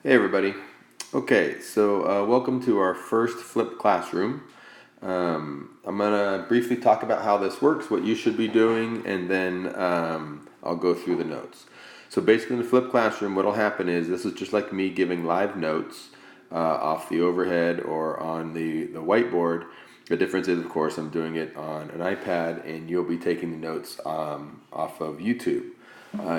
Hey everybody. Okay, so welcome to our first flipped classroom. I'm gonna briefly talk about how this works, what you should be doing, and then I'll go through the notes. So basically, in the flipped classroom, what'll happen is this is just like me giving live notes off the overhead or on the whiteboard. The difference is, of course, I'm doing it on an iPad, and you'll be taking the notes off of YouTube.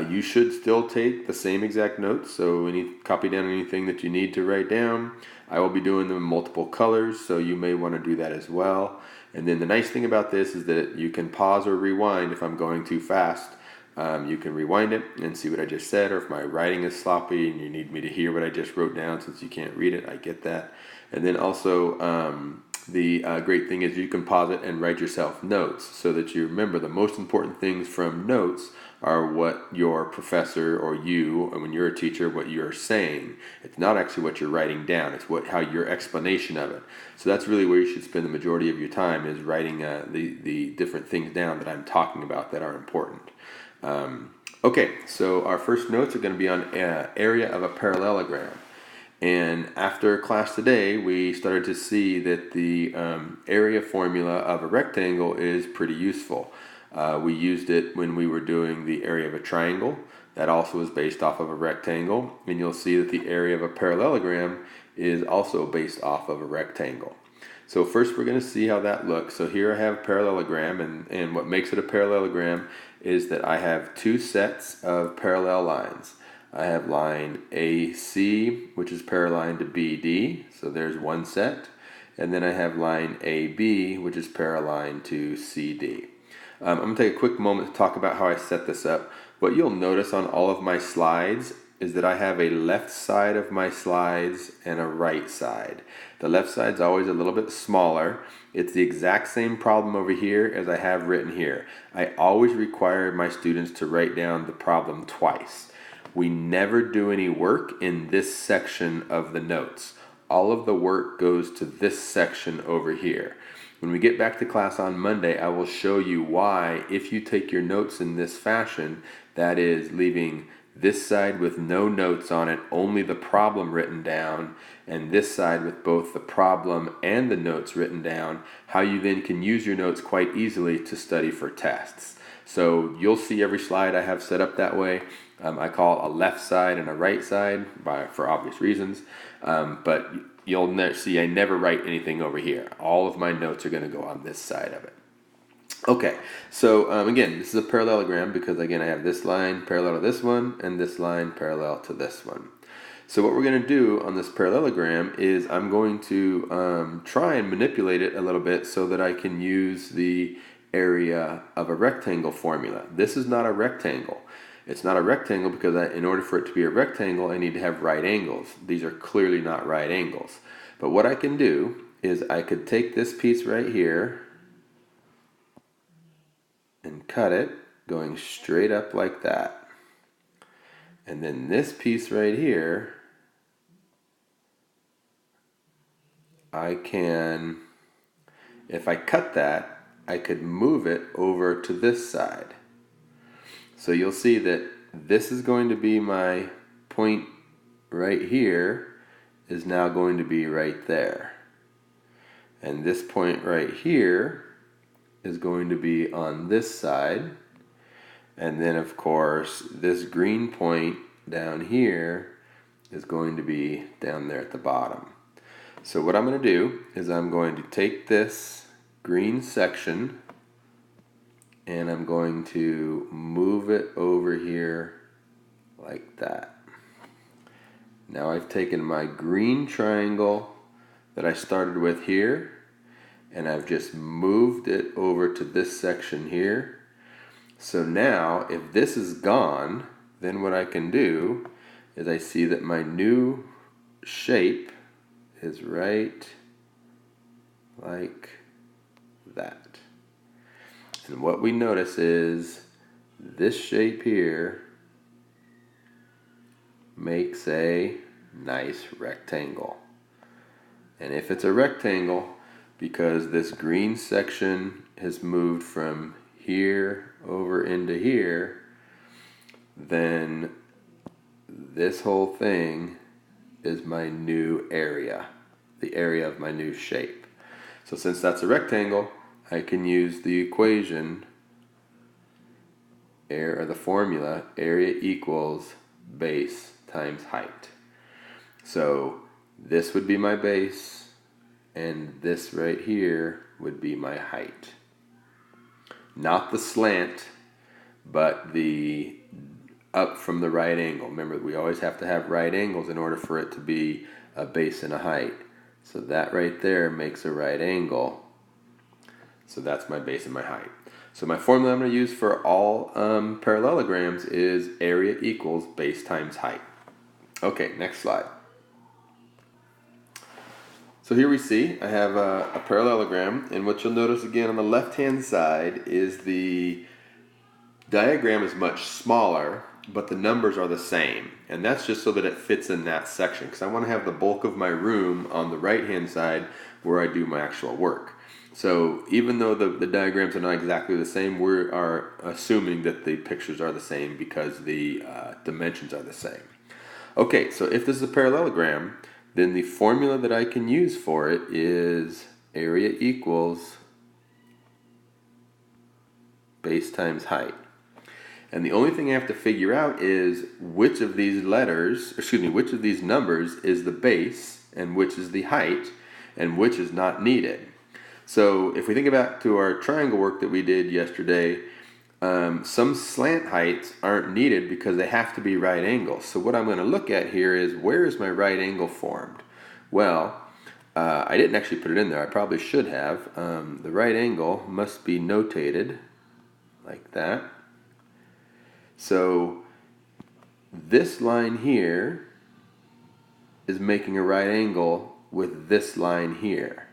You should still take the same exact notes, so copy down anything that you need to write down. I will be doing them in multiple colors, so you may want to do that as well. And then the nice thing about this is that you can pause or rewind if I'm going too fast. You can rewind it and see what I just said, or if my writing is sloppy and you need me to hear what I just wrote down since you can't read it, I get that. And then also, the great thing is you can pause it and write yourself notes so that you remember the most important things from notes are what your professor or you, or when you're a teacher, what you're saying. It's not actually what you're writing down. It's how your explanation of it. So that's really where you should spend the majority of your time is writing the different things down that I'm talking about that are important. Okay, so our first notes are going to be on area of a parallelogram. And after class today, we started to see that the area formula of a rectangle is pretty useful. We used it when we were doing the area of a triangle. That also is based off of a rectangle. And you'll see that the area of a parallelogram is also based off of a rectangle. So first we're going to see how that looks. So here I have a parallelogram, and what makes it a parallelogram is that I have two sets of parallel lines. I have line AC, which is parallel to BD, so there's one set. And then I have line AB, which is parallel to CD. I'm going to take a quick moment to talk about how I set this up. What you'll notice on all of my slides is that I have a left side of my slides and a right side. The left side's always a little bit smaller. It's the exact same problem over here as I have written here. I always require my students to write down the problem twice. We never do any work in this section of the notes. All of the work goes to this section over here. When we get back to class on Monday, I will show you why, if you take your notes in this fashion, that is leaving this side with no notes on it, only the problem written down, and this side with both the problem and the notes written down, how you then can use your notes quite easily to study for tests. So you'll see every slide I have set up that way. I call it a left side and a right side for obvious reasons, but you'll see I never write anything over here. All of my notes are going to go on this side of it. Okay, so again, this is a parallelogram because again I have this line parallel to this one and this line parallel to this one. So what we're going to do on this parallelogram is I'm going to try and manipulate it a little bit so that I can use the area of a rectangle formula. This is not a rectangle. It's not a rectangle because in order for it to be a rectangle, I need to have right angles. These are clearly not right angles. But what I can do is I could take this piece right here and cut it going straight up like that. And then this piece right here, I can, if I cut that, I could move it over to this side. So you'll see that this is going to be my point right here is now going to be right there. And this point right here is going to be on this side. And then of course this green point down here is going to be down there at the bottom. So what I'm going to do is I'm going to take this green section and I'm going to move it over here like that. Now I've taken my green triangle that I started with here and I've just moved it over to this section here. So now if this is gone, then what I can do is I see that my new shape is right like that. And what we notice is this shape here makes a nice rectangle. And if it's a rectangle, because this green section has moved from here over into here, then this whole thing is my new area, the area of my new shape. So since that's a rectangle, I can use the equation, or the formula, area equals base times height. So this would be my base, and this right here would be my height. Not the slant, but the up from the right angle. Remember, we always have to have right angles in order for it to be a base and a height. So that right there makes a right angle. So that's my base and my height. So my formula I'm going to use for all parallelograms is area equals base times height. Okay, next slide. So here we see I have a parallelogram, and what you'll notice again on the left-hand side is the diagram is much smaller, but the numbers are the same. And that's just so that it fits in that section, because I want to have the bulk of my room on the right-hand side where I do my actual work. So even though the diagrams are not exactly the same, we are assuming that the pictures are the same because the dimensions are the same. Okay, so if this is a parallelogram, then the formula that I can use for it is area equals base times height. And the only thing I have to figure out is which of these which of these numbers is the base and which is the height and which is not needed. So if we think about to our triangle work that we did yesterday, some slant heights aren't needed because they have to be right angles. So what I'm going to look at here is, where is my right angle formed? Well, I didn't actually put it in there. I probably should have. The right angle must be notated like that. So this line here is making a right angle with this line here.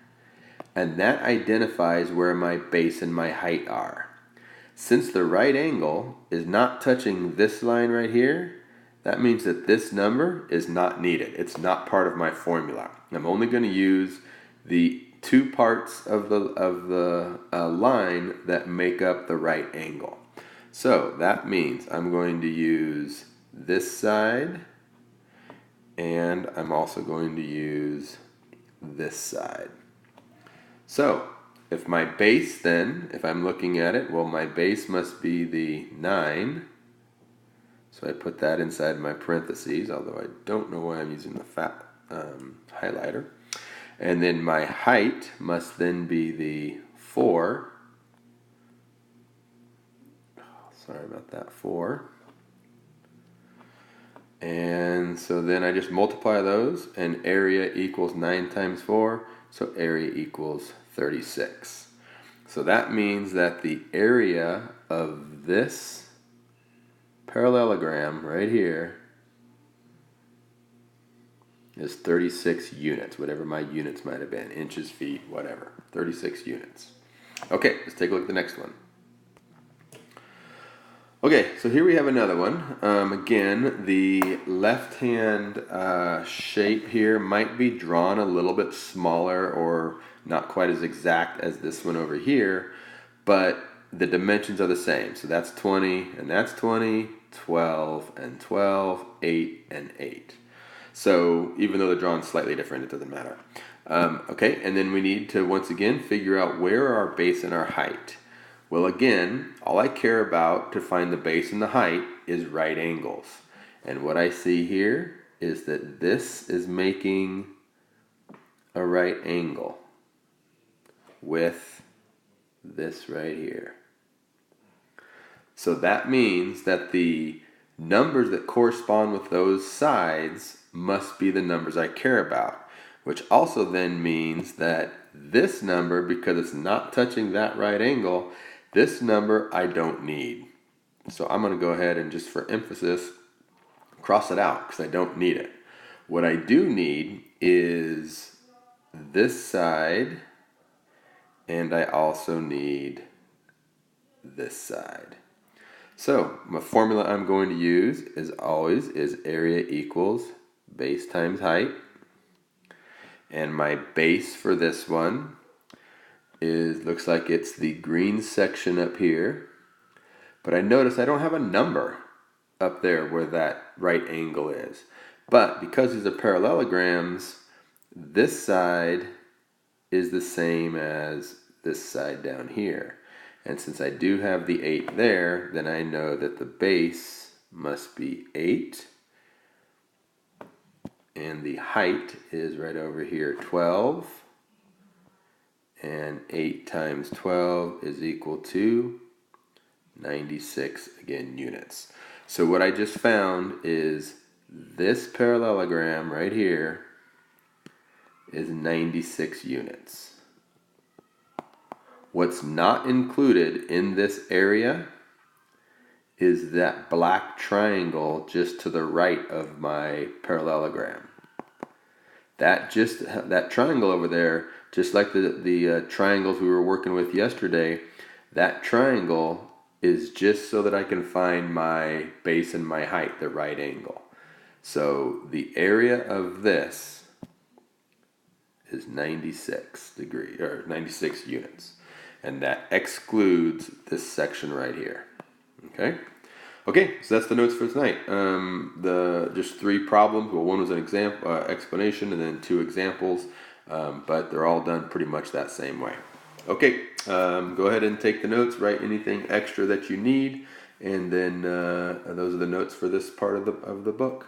And that identifies where my base and my height are. Since the right angle is not touching this line right here, that means that this number is not needed. It's not part of my formula. I'm only going to use the two parts of the line that make up the right angle. So that means I'm going to use this side, and I'm also going to use this side. So if my base then, if I'm looking at it, well, my base must be the 9. So I put that inside my parentheses, although I don't know why I'm using the fat highlighter. And then my height must then be the 4. Sorry about that, 4. And so then I just multiply those, and area equals 9 times 4, so area equals 36. So that means that the area of this parallelogram right here is 36 units, whatever my units might have been, inches, feet, whatever, 36 units. Okay, let's take a look at the next one. Okay, so here we have another one. Again, the left-hand shape here might be drawn a little bit smaller or not quite as exact as this one over here, but the dimensions are the same. So that's 20, and that's 20, 12, and 12, 8, and 8. So even though they're drawn slightly different, it doesn't matter. Okay, and then we need to, once again, figure out where our base and our height. Well, again, all I care about to find the base and the height is right angles. And what I see here is that this is making a right angle with this right here. So that means that the numbers that correspond with those sides must be the numbers I care about, which also then means that this number, because it's not touching that right angle, this number I don't need. So I'm going to go ahead and, just for emphasis, cross it out because I don't need it. What I do need is this side, and I also need this side. So my formula I'm going to use is always area equals base times height. And my base for this one looks like it's the green section up here, but I notice I don't have a number up there where that right angle is. But because these are parallelograms, this side is the same as this side down here. And since I do have the 8 there, then I know that the base must be 8. And the height is right over here, 12. And 8 times 12 is equal to 96, again, units. So what I just found is this parallelogram right here is 96 units. What's not included in this area is that black triangle just to the right of my parallelogram. That triangle over there, just like the triangles we were working with yesterday, that triangle is just so that I can find my base and my height, the right angle. So the area of this is 96 degrees, or 96 units. And that excludes this section right here. Okay? Okay, so that's the notes for tonight. Just 3 problems. Well, one was an example, explanation, and then 2 examples. But they're all done pretty much that same way. Okay, go ahead and take the notes. Write anything extra that you need, and then those are the notes for this part of the book.